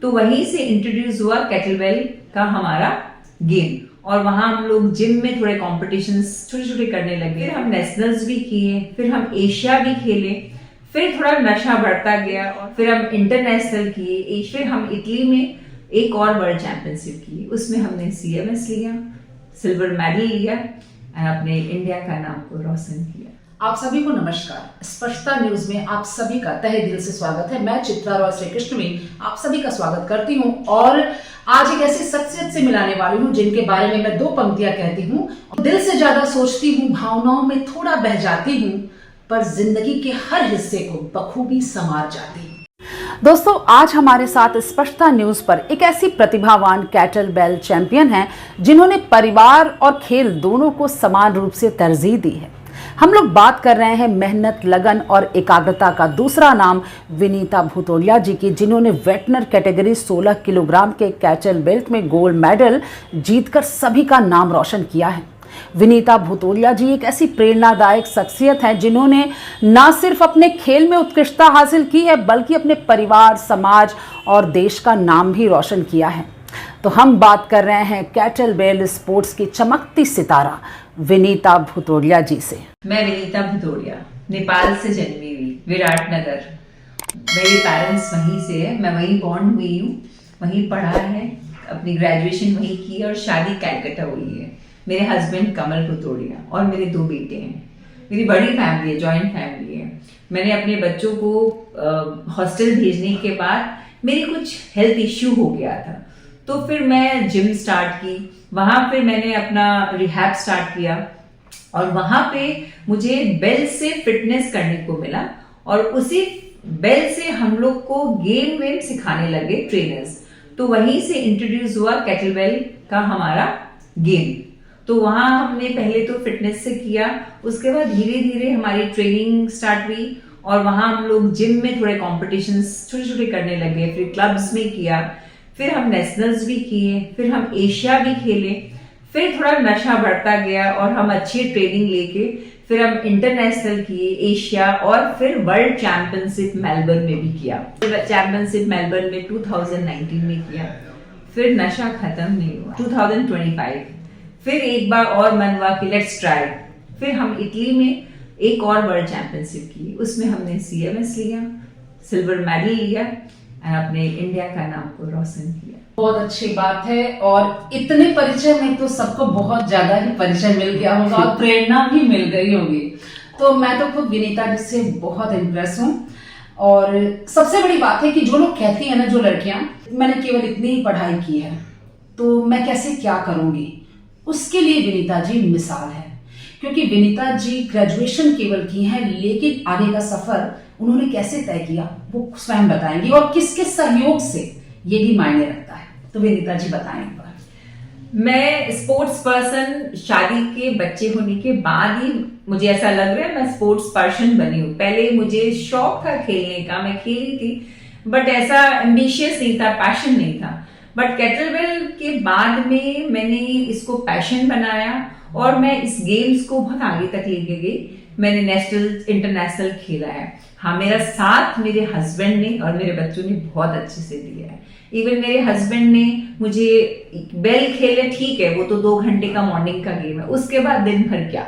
तो वहीं से इंट्रोड्यूस हुआ केटलबेल का हमारा गेम, और वहां हम लोग जिम में थोड़े कॉम्पिटिशन्स छोटे छोटे करने लगे। फिर हम नेशनल्स भी किए, फिर हम एशिया भी खेले, फिर थोड़ा नशा बढ़ता गया और फिर हम इंटरनेशनल किए। फिर हम इटली में एक और वर्ल्ड चैंपियनशिप की, उसमें हमने CMS लिया, सिल्वर मेडल लिया और अपने इंडिया का नाम को रोशन किया। आप सभी को नमस्कार। स्पष्टता न्यूज में आप सभी का तहे दिल से स्वागत है। मैं चित्रा रॉय श्री कृष्ण में आप सभी का स्वागत करती हूँ और आज एक ऐसी शख्सियत से मिलाने वाली हूँ जिनके बारे में मैं 2 पंक्तियां कहती हूँ। दिल से ज्यादा सोचती हूँ, भावनाओं में थोड़ा बह जाती हूँ, पर जिंदगी के हर हिस्से को बखूबी संवार जाती हूँ। दोस्तों, आज हमारे साथ स्पष्टता न्यूज पर एक ऐसी प्रतिभावान केटलबेल चैंपियन हैं जिन्होंने परिवार और खेल दोनों को समान रूप से तरजीह दी है। हम लोग बात कर रहे हैं मेहनत, लगन और एकाग्रता का दूसरा नाम विनीता भूतोलिया जी की, जिन्होंने वेटनर कैटेगरी 16 किलोग्राम के केटलबेल में गोल्ड मेडल जीतकर सभी का नाम रोशन किया है। विनीता भूतोलिया जी एक ऐसी प्रेरणादायक शख्सियत हैं जिन्होंने न सिर्फ अपने खेल में उत्कृष्टता हासिल की है बल्कि अपने परिवार, समाज और देश का नाम भी रोशन किया है। तो हम बात कर रहे हैं केटलबेल स्पोर्ट्स की चमकती सितारा विनीता भूतोलिया जी से। मैं विनीता भूतोलिया नेपाल से जन्मी हुई, विराटनगर। मेरे पेरेंट्स वहीं से है, मैं वहीं बॉर्न हुई हूँ, वहीं पढ़ा है, अपनी ग्रेजुएशन वहीं की और शादी कलकत्ता हुई है। मेरे हस्बैंड कमल भूतोलिया और मेरे 2 बेटे हैं। मेरी बड़ी फैमिली है, जॉइंट फैमिली है। मैंने अपने बच्चों को हॉस्टल भेजने के बाद मेरी कुछ हेल्थ इश्यू हो गया था, तो फिर मैं जिम स्टार्ट की। वहां पे मैंने अपना रिहैब स्टार्ट किया और वहां पे मुझे बेल से फिटनेस करने को मिला और उसी बेल से हम लोग को गेम वेम सिखाने लगे ट्रेनर्स। तो वहीं से इंट्रोड्यूस हुआ केटलबेल का हमारा गेम। तो वहां हमने पहले तो फिटनेस से किया, उसके बाद धीरे धीरे हमारी ट्रेनिंग स्टार्ट हुई और वहां हम लोग जिम में थोड़े कॉम्पिटिशन्स छोटे छोटे करने लगे, फिर क्लब्स में किया, फिर हम नेशनल्स भी किए, फिर हम एशिया भी खेले, फिर थोड़ा नशा बढ़ता गया और हम अच्छी ट्रेनिंग लेके फिर हम इंटरनेशनल किए, एशिया, और फिर वर्ल्ड चैंपियनशिप मेलबर्न में भी किया। चैंपियनशिप मेलबर्न में 2019 में किया, फिर नशा खत्म नहीं हुआ। 2025 फिर एक बार और मन हुआ कि लेट्स ट्राई, फिर हम इटली में एक और वर्ल्ड चैंपियनशिप की, उसमें हमने CMS लिया, सिल्वर मेडल लिया और अपने इंडिया का नाम को रोशन किया। बहुत अच्छी बात है और इतने परिचय में तो सबको बहुत ज्यादा ही परिचय मिल गया होगा और प्रेरणा भी मिल गई होगी। तो मैं तो खुद विनीता जी से बहुत इम्प्रेस हूँ। और सबसे बड़ी बात है कि जो लोग कहती हैं ना, जो लड़कियां, मैंने केवल इतनी ही पढ़ाई की है तो मैं कैसे क्या करूंगी, उसके लिए विनीता जी मिसाल है। क्योंकि विनीता जी ग्रेजुएशन केवल की है लेकिन आगे का सफर उन्होंने कैसे तय किया वो स्वयं बताएंगी और किसके सहयोग से ये भी मायने रखता है। तो विनीता जी बताएं एक बार। मैं स्पोर्ट्स पर्सन शादी के बच्चे होने के बाद ही मुझे ऐसा लग रहा है मैं स्पोर्ट्स पर्सन बनी हूँ। पहले मुझे शौक था खेलने का, मैं खेली थी, बट ऐसा एम्बिशियस नहीं था, पैशन नहीं था। बट केटलबेल के बाद में मैंने इसको पैशन बनाया और मैं इस गेम्स को बहुत आगे तक लेके गई। मैंने नेशनल, इंटरनेशनल खेला है। हाँ, मेरा साथ मेरे हस्बैंड ने और मेरे बच्चों ने बहुत अच्छे से दिया है। इवन मेरे हस्बैंड ने मुझे बेल खेले, ठीक है वो तो 2 घंटे का मॉर्निंग का गेम है, उसके बाद दिन भर क्या,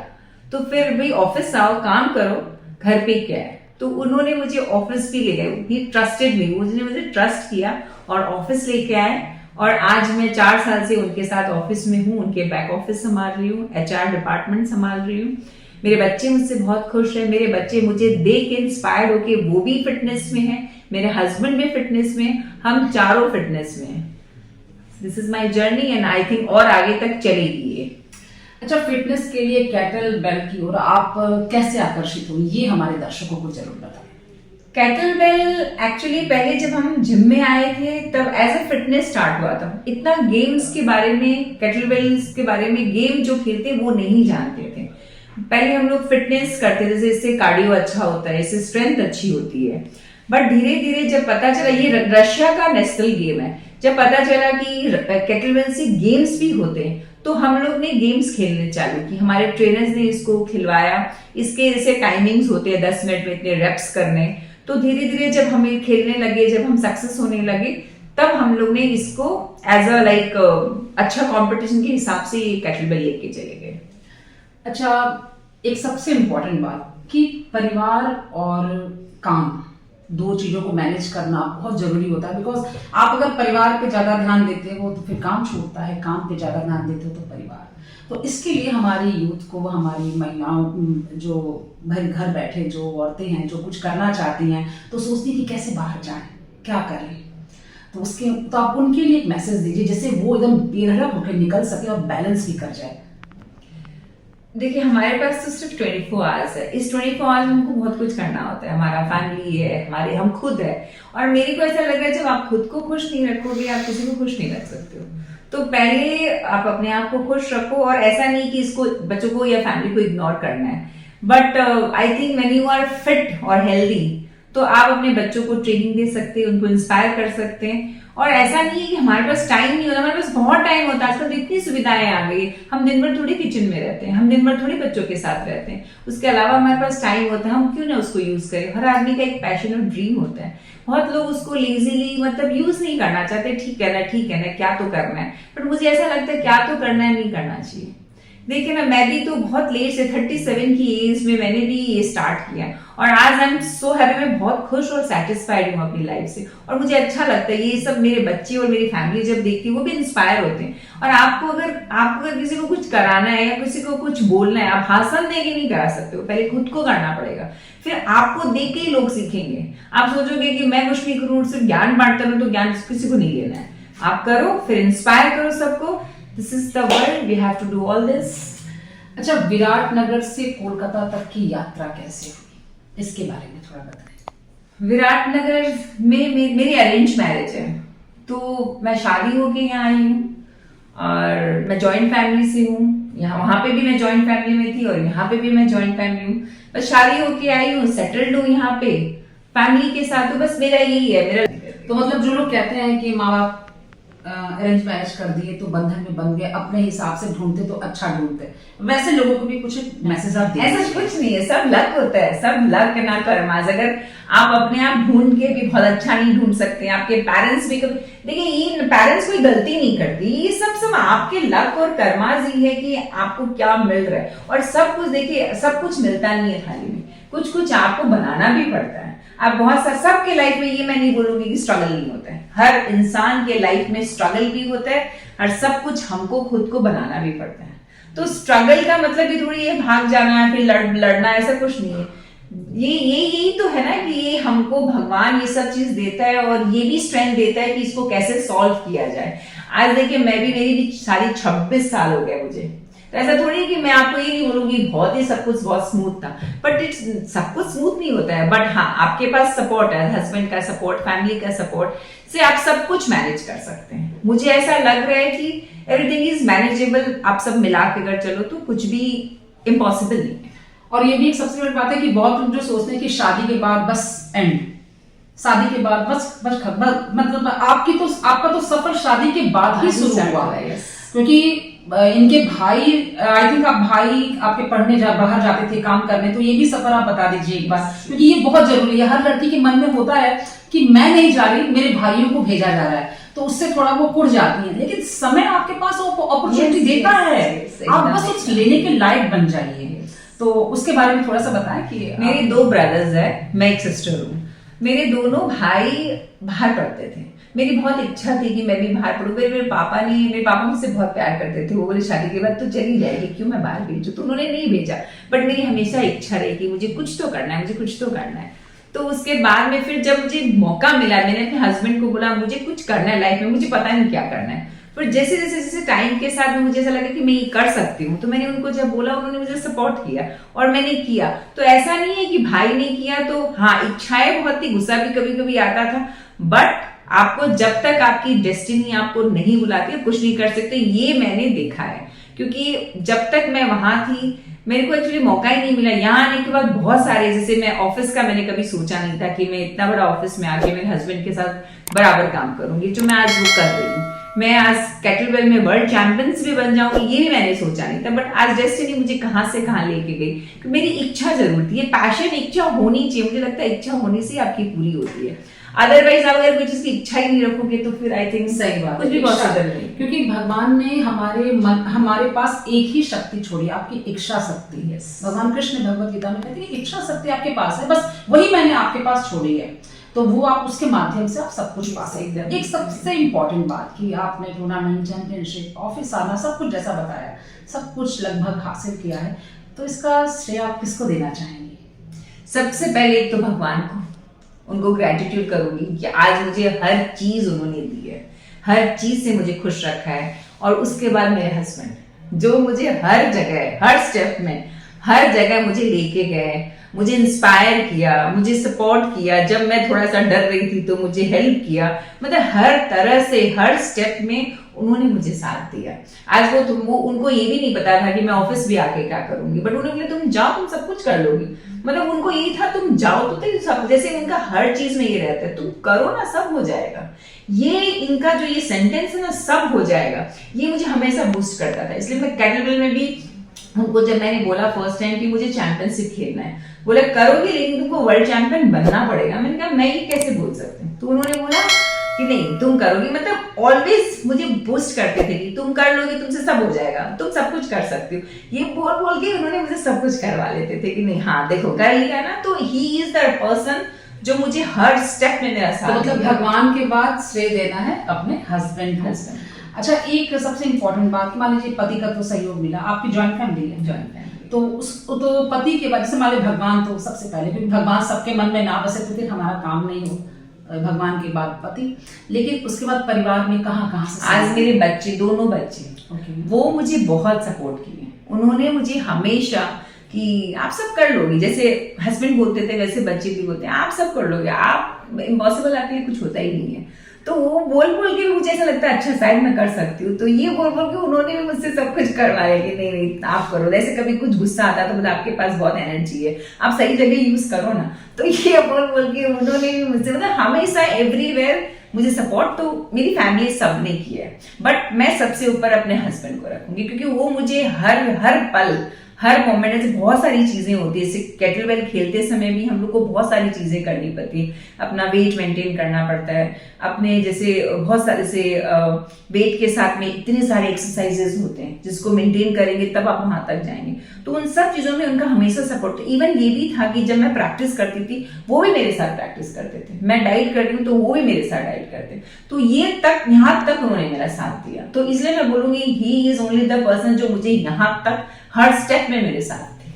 तो फिर भी ऑफिस आओ, काम करो, घर पे क्या है। तो उन्होंने मुझे ऑफिस भी ले गए, ही ट्रस्टेड मी, उसने मुझे ट्रस्ट किया और ऑफिस लेके आए। और आज मैं 4 साल से उनके साथ ऑफिस में हूँ, उनके बैक ऑफिस संभाल रही हूँ, HR डिपार्टमेंट संभाल रही हूँ। मेरे बच्चे मुझसे बहुत खुश हैं, मेरे बच्चे मुझे देख के इंस्पायर्ड होके वो भी फिटनेस में हैं, मेरे हस्बैंड भी फिटनेस में, हम चारों फिटनेस में हैं। This is my journey and I think और आगे तक चलेगी ये। अच्छा, फिटनेस के लिए केटलबेल की ओर आप कैसे आकर्षित हुई, ये हमारे दर्शकों को जरूर बताएं। केटलबेल एक्चुअली पहले जब हम जिम में आए थे तब एज अ फिटनेस स्टार्ट हुआ था। इतना गेम्स के बारे में, केटलबेल्स के बारे में, गेम जो खेलते वो नहीं जानते थे। पहले हम लोग फिटनेस करते थे, इससे कार्डियो अच्छा होता है, इससे स्ट्रेंथ अच्छी होती है। बट धीरे धीरे जब पता चला ये रशिया का नेशनल गेम है, जब पता चला कि केटलबेल से गेम्स भी होते हैं, तो हम लोग ने गेम्स खेलने चालू की। हमारे ट्रेनर्स ने इसको खिलवाया, इसके जैसे टाइमिंग्स होते हैं 10 मिनट में इतने रेप्स करने। तो धीरे धीरे जब हमें खेलने लगे, जब हम सक्सेस होने लगे, तब हम लोग ने इसको एज अ लाइक अच्छा कंपटीशन के हिसाब से ये केटलबेल लेके चले गए। अच्छा, एक सबसे इम्पोर्टेंट बात कि परिवार और काम, दो चीजों को मैनेज करना बहुत जरूरी होता है। बिकॉज आप अगर परिवार पे ज्यादा ध्यान देते हो तो फिर काम छूटता है, काम पे ज्यादा ध्यान देते हो तो परिवार। तो इसके लिए हमारी यूथ को, हमारी महिलाओं, जो घर बैठे जो औरतें हैं जो कुछ करना चाहती हैं तो सोचती हैं कि कैसे बाहर जाएं, क्या करें, तो आप उनके लिए एक मैसेज दीजिए जिससे वो एकदम बेधड़क होकर निकल सके और बैलेंस भी कर जाए। देखिए, हमारे पास तो सिर्फ 24 आवर्स है। इस 24 आवर्स में हमको बहुत कुछ करना होता है। हमारा फैमिली है, हम खुद है। और मेरे को ऐसा लगा जब आप खुद को खुश नहीं रखोगे आप किसी को खुश नहीं रख सकते हो। तो पहले आप अपने आप को खुश रखो, और ऐसा नहीं कि इसको बच्चों को या फैमिली को इग्नोर करना है। But I think when you are fit और हेल्दी तो आप अपने बच्चों को ट्रेनिंग दे सकते हैं, उनको इंस्पायर कर सकते हैं। और ऐसा नहीं है कि हमारे पास टाइम नहीं होता, हमारे पास बहुत टाइम होता है। आजकल तो इतनी सुविधाएं आ गई, हम दिन भर थोड़ी किचन में रहते हैं, हम दिन भर थोड़ी बच्चों के साथ रहते हैं। उसके अलावा हमारे पास टाइम होता है, हम क्यों ना उसको यूज करें। हर आदमी का एक पैशन और ड्रीम होता है। बहुत लोग उसको लेजीली मतलब यूज नहीं करना चाहते। ठीक है ना, क्या तो करना है। बट मुझे ऐसा लगता है क्या तो करना है, नहीं करना चाहिए। देखिए ना, मैं भी तो बहुत लेट से 37 की एज में मैंने भी ये स्टार्ट किया, और आज आई एम सो हैप्पी। मैं बहुत खुश और सेटिस्फाइड हूँ अपनी लाइफ से, और मुझे अच्छा लगता है। ये सब मेरे बच्चे और मेरी फैमिली जब देखती है वो भी इंस्पायर होते हैं। और आपको अगर किसी को कुछ कराना है या किसी को कुछ बोलना है, आप भाषण देके नहीं करा सकते हो, पहले खुद को करना पड़ेगा। फिर आपको देख के ही लोग सीखेंगे। आप सोचोगे कि मैं कुछ नहीं करूँ, सिर्फ ज्ञान बांटता रहूं, तो ज्ञान किसी को नहीं लेना है। आप करो, फिर इंस्पायर करो सबको। This is the world, we have to do all this. अच्छा, विराटनगर से कोलकाता तक की यात्रा कैसे हुई, इसके बारे में थोड़ा बताएं। विराटनगर में मेरी अरेंज मैरिज है, तो मैं शादी होके यहाँ आई हूँ, और मैं जॉइंट फैमिली से हूँ। वहां पे भी मैं जॉइंट फैमिली में थी, और यहाँ पे भी मैं जॉइंट फैमिली हूँ। बस शादी होके आई हूँ, सेटल्ड हूँ यहाँ पे फैमिली के साथ। तो बस मेरा यही है। मेरा तो मतलब जो लोग कहते हैं कि माँ बाप अरेंज मैरिज कर दिए तो बंधन में बंध गए, अपने हिसाब से ढूंढते तो अच्छा ढूंढते, वैसे लोगों को भी कुछ मैसेज आप दें। ऐसा कुछ नहीं है, सब लक होता है, सब लक ना कर्माज। अगर आप अपने आप ढूंढ के भी बहुत अच्छा नहीं ढूंढ सकते, आपके पेरेंट्स भी कभी, देखिए ये पेरेंट्स कोई गलती नहीं करती, ये सब आपके लक और कर्माज ही है कि आपको क्या मिल रहा है। और सब कुछ देखिए, सब कुछ मिलता नहीं है थाली में, कुछ कुछ आपको बनाना भी पड़ता है। आप बहुत सा सबके लाइफ में, ये मैं नहीं बोलूंगी कि स्ट्रगल नहीं होता है। हर इंसान के लाइफ में स्ट्रगल भी होता है, और सब कुछ हमको खुद को बनाना भी पड़ता है। तो स्ट्रगल का मतलब ये थोड़ी है भाग जाना है फिर लड़ना, ऐसा कुछ नहीं है। यही तो है ना कि ये हमको भगवान ये सब चीज देता है, और ये भी स्ट्रेंथ देता है कि इसको कैसे सॉल्व किया जाए। आज देखिए, मेरी भी शादी 26 साल हो गए मुझे। तो ऐसा थोड़ी है कि मैं आपको ये नहीं बोलूंगी बहुत ही सब कुछ बहुत स्मूथ था, बट सब कुछ स्मूथ नहीं होता है। बट हाँ, आपके पास सपोर्ट है, हस्बैंड का सपोर्ट, फैमिली का सपोर्ट से आप सब कुछ मैनेज कर सकते हैं। मुझे ऐसा लग रहा है कि एवरीथिंग इज मैनेजेबल। आप सब मिला के अगर चलो तो कुछ भी इम्पॉसिबल नहीं है। और ये भी एक सबसे बड़ी बात है कि बहुत लोग जो सोचते हैं कि शादी के बाद बस एंड, शादी के बाद बस मतलब आपका तो सफर शादी के बाद ही शुरू हुआ है। क्योंकि इनके भाई, आई थिंक आप भाई आपके पढ़ने बाहर जाते थे काम करने, तो ये भी सफर आप बता दीजिए एक बार, क्योंकि ये बहुत जरूरी है। हर लड़की के मन में होता है कि मैं नहीं जा रही, मेरे भाइयों को भेजा जा रहा है, तो उससे थोड़ा वो कुड़ जाती है। लेकिन समय आपके पास अपॉर्चुनिटी देता है, आप बस उस लेने के लायक बन जाइए। तो उसके बारे में थोड़ा सा बताएं कि मेरे 2 ब्रदर्स है, मैं एक सिस्टर हूँ। मेरे दोनों भाई बाहर पढ़ते थे। मेरी बहुत इच्छा थी कि मैं भी बाहर पढ़ूं। मेरे पापा मुझसे बहुत प्यार करते थे। वो बोले शादी के बाद तो चली जाएगी, क्यों मैं बाहर भेजूं, तो उन्होंने नहीं भेजा। बट मेरी हमेशा इच्छा रही कि मुझे कुछ तो करना है, मुझे कुछ तो करना है। तो उसके बाद में फिर जब मुझे मौका मिला, मैंने अपने हस्बैंड को बोला मुझे कुछ करना है लाइफ में, मुझे पता नहीं क्या करना है। पर जैसे जैसे टाइम के साथ में मुझे ऐसा लगा कि मैं ये कर सकती हूँ, तो मैंने उनको जब बोला उन्होंने मुझे सपोर्ट किया और मैंने किया। तो ऐसा नहीं है कि भाई ने किया तो हाँ, इच्छाएं बहुत थी, गुस्सा भी कभी कभी आता था, बट आपको जब तक आपकी डेस्टिनी आपको नहीं बुलाती कुछ नहीं कर सकते, ये मैंने देखा है। क्योंकि जब तक मैं वहां थी मेरे को एक्चुअली मौका ही नहीं मिला। यहाँ आने के बाद बहुत सारे, जैसे मैं ऑफिस का मैंने कभी सोचा नहीं था कि मैं इतना बड़ा ऑफिस में आके मेरे हस्बैंड के साथ बराबर काम करूंगी, जो मैं आज वो कर रही हूँ। मैं आज केटलबेल में वर्ल्ड चैंपियंस भी बन जाऊंगी, ये भी मैंने सोचा नहीं था। बट आज डेस्टिनी मुझे कहां से कहां लेके गई। मेरी इच्छा जरूर थी, ये पैशन, इच्छा होनी चाहिए। मुझे लगता है इच्छा होने से आपकी पूरी होती है। अदरवाइज आप अगर कोई चीज की इच्छा ही नहीं रखोगे तो फिर आई थिंक सही बात कुछ भी इच्छा। पॉसिबल नहीं। क्योंकि भगवान ने हमारे पास एक ही शक्ति छोड़ी, आपकी इच्छा शक्ति। Yes. भगवान कृष्ण भगवत गीता में कहते हैं कि इच्छा शक्ति आपके पास है, बस वही मैंने आपके पास छोड़ी है, तो वो आप उसके माध्यम से आप सब कुछ पा सकते हैं। एक सबसे इम्पोर्टेंट बात कि आपने टूर्नामेंट, चैंपियनशिप, ऑफिस आना, सब कुछ जैसा बताया, सब कुछ लगभग हासिल किया है, तो इसका श्रेय आप किसको देना चाहेंगे? सबसे पहले एक तो भगवान को, उनको ग्रेटिट्यूड करूंगी कि आज मुझे हर चीज उन्होंने दी है, हर चीज से मुझे खुश रखा है। और उसके बाद मेरे हस्बैंड जो मुझे हर जगह, हर स्टेप में, हर जगह मुझे लेके गए, मुझे इंस्पायर किया, मुझे सपोर्ट किया। जब मैं थोड़ा सा डर रही थी तो मुझे हेल्प किया, मतलब हर तरह से हर स्टेप में उन्होंने मुझे साथ दिया। आज वो उनको ये भी नहीं पता था कि मैं ऑफिस भी आके क्या करूंगी, बट उन्होंने बोला तुम जाओ, तुम सब कुछ कर लोगी। मतलब उनको यही था तुम जाओ तो सब, जैसे उनका हर चीज में ये रहता है तुम करो ना, सब हो जाएगा। ये इनका जो ये सेंटेंस है ना, सब हो जाएगा, ये मुझे हमेशा बूस्ट करता था। इसलिए मैं कैटलबेल में भी उनको जब मैंने बोला फर्स्ट टाइम कि मुझे चैंपियनशिप खेलना है, बोले करोगे लेकिन तुमको वर्ल्ड चैंपियन बनना पड़ेगा। मैंने कहा मैं ये कैसे बोल सकती हूँ? तो उन्होंने बोला कि नहीं तुम करोगी, मतलब ऑलवेज मुझे बूस्ट करते थे कि तुम कर लोगी, तुमसे सब हो जाएगा, तुम सब कुछ कर सकती हो। ये बोल बोल के उन्होंने मुझे सब कुछ करवा लेते थे कि नहीं हाँ देखो कर लिया ना। तो ही इज द पर्सन जो मुझे हर स्टेप में मेरा साथ, तो मतलब भगवान के बाद श्रेय देना है अपने हस्बैंड को। अच्छा, एक सबसे इम्पोर्टेंट बात, मान लीजिए पति का तो सहयोग मिला, आपकी ज्वाइंट फैमिली है, ज्वाइंट फैमिली, तो पति के बाद जैसे मान लीजिए भगवान तो सबसे पहले, क्योंकि भगवान सबके मन में ना बसे तो फिर हमारा काम नहीं हो, भगवान के बाद पति, लेकिन उसके बाद परिवार में कहाँ से? आज मेरे बच्चे, दोनों बच्चे वो मुझे बहुत सपोर्ट किए। उन्होंने मुझे हमेशा कि आप सब कर लोगी, जैसे हस्बैंड बोलते थे वैसे बच्चे भी बोलते हैं आप सब कर लोगे, आप इम्पॉसिबल आपके लिए कुछ होता ही नहीं है। तो वो बोल बोल के मुझे ऐसा लगता है अच्छा शायद मैं कर सकती हूँ, तो ये बोल बोल के उन्होंने भी मुझसे सब कुछ करवाया कि नहीं नहीं आप करो। जैसे कभी कुछ गुस्सा आता तो बोला आपके पास बहुत एनर्जी है, आप सही जगह यूज करो ना। तो ये बोल बोल के उन्होंने भी मुझसे, मतलब हमेशा एवरीवेयर मुझे सपोर्ट तो मेरी फैमिली सब ने किया है, बट मैं सबसे ऊपर अपने हस्बैंड को रखूंगी क्योंकि वो मुझे हर पल, हर मोमेंट ऐसे बहुत सारी चीजें होती है। जैसे केटलबेल खेलते समय भी हम लोग को बहुत सारी चीजें करनी पड़ती है, अपना वेट मेंटेन करना पड़ता है, अपने जैसे बहुत सारे से वेट के साथ में इतने सारे एक्सरसाइजेस होते हैं जिसको मेंटेन करेंगे तब आप वहां तक जाएंगे। तो उन सब चीजों में उनका हमेशा सपोर्ट। इवन ये भी था कि जब मैं प्रैक्टिस करती थी वो भी मेरे साथ प्रैक्टिस करते थे, मैं डाइट करती हूँ तो वो भी मेरे साथ डाइट करते, तो ये तक यहाँ तक उन्होंने मेरा साथ दिया। तो इसलिए मैं बोलूंगी he is only the person जो मुझे यहाँ तक हर स्टेप में मेरे साथ थे।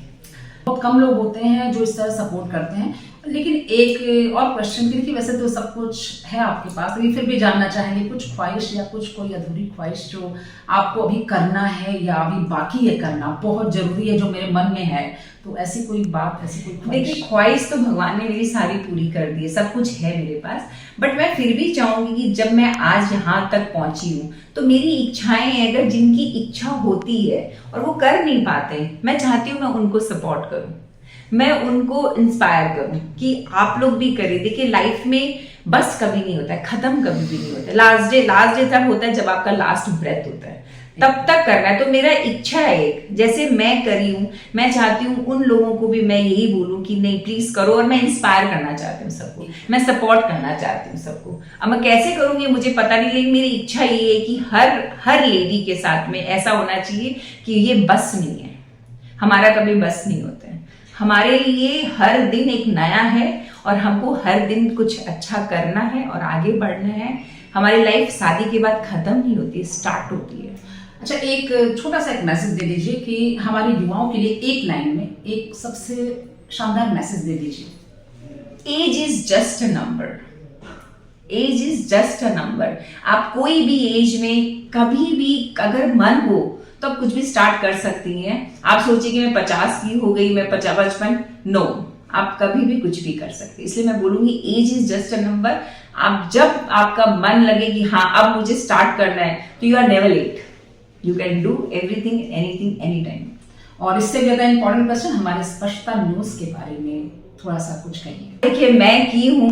बहुत कम लोग होते हैं जो इस तरह सपोर्ट करते हैं। लेकिन एक और क्वेश्चन की, वैसे तो सब कुछ है आपके पास, लेकिन फिर भी जानना चाहेंगे कुछ ख्वाहिश या कुछ कोई अधूरी ख्वाहिश जो आपको अभी करना है या अभी बाकी है करना, बहुत जरूरी है, जो मेरे मन में है, तो ऐसी कोई बात, ऐसी कोई ख्वाहिश? देखिए ख्वाहिश तो भगवान ने मेरी सारी पूरी कर दी है, सब कुछ है मेरे पास, बट मैं फिर भी चाहूंगी कि जब मैं आज यहाँ तक पहुंची हूँ तो मेरी इच्छाएं, अगर जिनकी इच्छा होती है और वो कर नहीं पाते, मैं चाहती हूँ मैं उनको सपोर्ट करूँ, मैं उनको इंस्पायर करूं कि आप लोग भी करें। देखिए लाइफ में बस कभी नहीं होता है, खत्म कभी भी नहीं होता है। लास्ट डे तब होता है जब आपका लास्ट ब्रेथ होता है, तब तक करना है। तो मेरा इच्छा है एक, जैसे मैं करी हूं, मैं चाहती हूँ उन लोगों को भी मैं यही बोलूं कि नहीं प्लीज करो, और मैं इंस्पायर करना चाहती हूँ सबको, मैं सपोर्ट करना चाहती हूँ सबको। अब मैं कैसे करूंगी मुझे पता नहीं, लेकिन मेरी इच्छा ये है कि हर लेडी के साथ में ऐसा होना चाहिए कि ये बस नहीं है, हमारा कभी बस नहीं होता है, हमारे लिए हर दिन एक नया है और हमको हर दिन कुछ अच्छा करना है और आगे बढ़ना है। हमारी लाइफ शादी के बाद खत्म नहीं होती, स्टार्ट होती है। अच्छा, एक छोटा सा एक मैसेज दे दीजिए कि हमारे युवाओं के लिए एक लाइन में एक सबसे शानदार मैसेज दे दीजिए। Age is just a number, age is just a number. आप कोई भी एज में कभी भी अगर मन हो तो आप कुछ भी स्टार्ट कर सकती हैं। आप सोचिए कि मैं 50 की हो गई, मैं 55, नो, आप कभी भी कुछ भी कर सकते। इसलिए मैं बोलूंगी age is just a number. आप जब आपका मन लगे कि हाँ अब मुझे स्टार्ट करना है, तो you are never late, you can do everything anything any time. और इससे ज्यादा इंपॉर्टेंट क्वेश्चन, हमारे स्पष्टता न्यूज के बारे में थोड़ा सा कुछ कहिए। देखिए मैं की हूँ,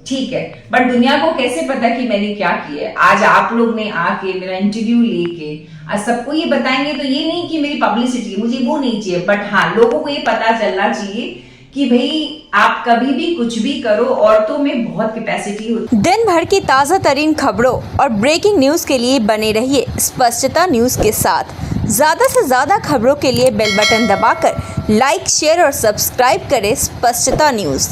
ठीक है, बट दुनिया को कैसे पता कि मैंने क्या किया है? आज आप लोग ने आके मेरा इंटरव्यू लेके आज सबको ये बताएंगे, तो ये नहीं कि मेरी पब्लिसिटी, मुझे वो नहीं चाहिए, बट हाँ लोगों को ये पता चलना चाहिए कि भाई आप कभी भी कुछ भी करो, औरतों में बहुत कैपेसिटी होती है। दिन भर की ताज़ा तरीन खबरों और ब्रेकिंग न्यूज़ के लिए बने रहिए स्पष्टता न्यूज़ के साथ। ज़्यादा से ज़्यादा खबरों के लिए बेल बटन दबाकर लाइक, शेयर और सब्सक्राइब करें स्पष्टता न्यूज़।